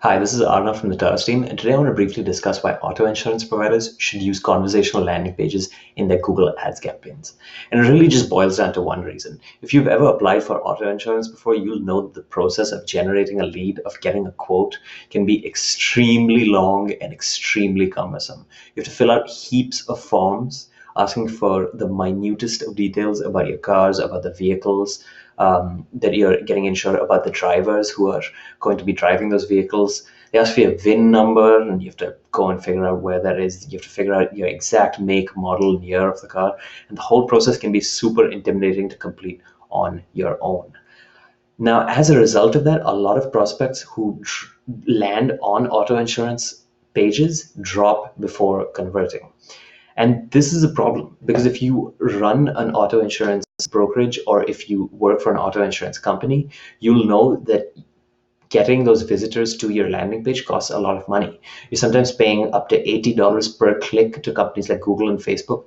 Hi, this is Arnav from the Taurus team, and today I want to briefly discuss why auto insurance providers should use conversational landing pages in their Google Ads campaigns. And it really just boils down to one reason. If you've ever applied for auto insurance before, you'll know that the process of generating a lead, of getting a quote, can be extremely long and extremely cumbersome. You have to fill out heaps of forms asking for the minutest of details about your cars, about the vehicles that you're getting insured, about the drivers who are going to be driving those vehicles. They ask for your VIN number, and you have to go and figure out where that is. You have to figure out your exact make, model, and year of the car. And the whole process can be super intimidating to complete on your own. Now, as a result of that, a lot of prospects who land on auto insurance pages drop before converting. And this is a problem because if you run an auto insurance brokerage or if you work for an auto insurance company, you'll know that getting those visitors to your landing page costs a lot of money. You're sometimes paying up to $80 per click to companies like Google and Facebook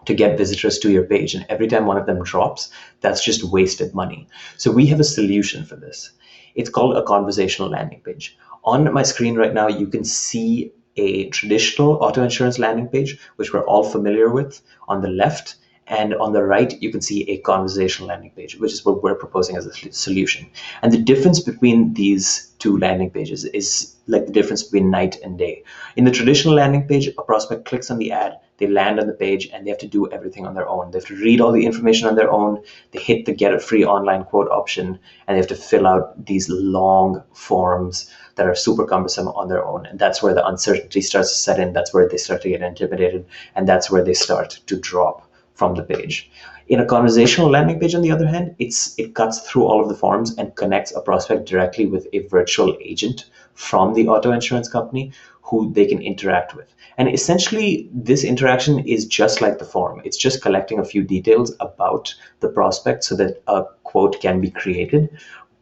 to get visitors to your page. And every time one of them drops, that's just wasted money. So we have a solution for this. It's called a conversational landing page. On my screen right now, you can see a traditional auto insurance landing page, which we're all familiar with on the left. And on the right, you can see a conversational landing page, which is what we're proposing as a solution. And the difference between these two landing pages is like the difference between night and day. In the traditional landing page, a prospect clicks on the ad, they land on the page, and they have to do everything on their own. They have to read all the information on their own. They hit the get a free online quote option, and they have to fill out these long forms that are super cumbersome on their own. And that's where the uncertainty starts to set in. That's where they start to get intimidated, and that's where they start to drop from the page. In a conversational landing page, on the other hand, it cuts through all of the forms and connects a prospect directly with a virtual agent from the auto insurance company who they can interact with. And essentially, this interaction is just like the form. It's just collecting a few details about the prospect so that a quote can be created.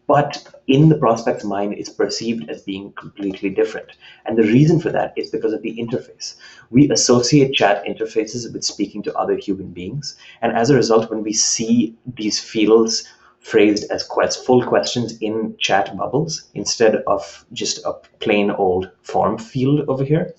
But in the prospect's mind, it's perceived as being completely different. And the reason for that is because of the interface. We associate chat interfaces with speaking to other human beings. And as a result, when we see these fields phrased as full questions in chat bubbles instead of just a plain old form field over here,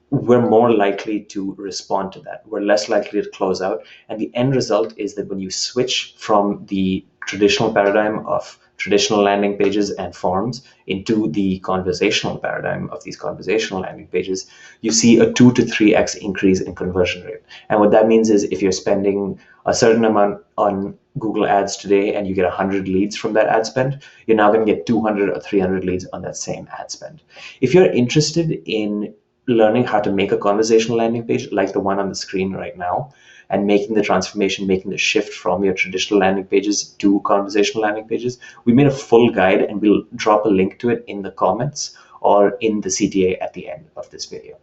we're more likely to respond to that. We're less likely to close out. And the end result is that when you switch from the traditional paradigm of traditional landing pages and forms into the conversational paradigm of these conversational landing pages, you see a 2 to 3x increase in conversion rate. And what that means is if you're spending a certain amount on Google Ads today and you get 100 leads from that ad spend, you're now going to get 200 or 300 leads on that same ad spend. If you're interested in learning how to make a conversational landing page like the one on the screen right now and making the transformation, making the shift from your traditional landing pages to conversational landing pages, we made a full guide and we'll drop a link to it in the comments or in the CTA at the end of this video.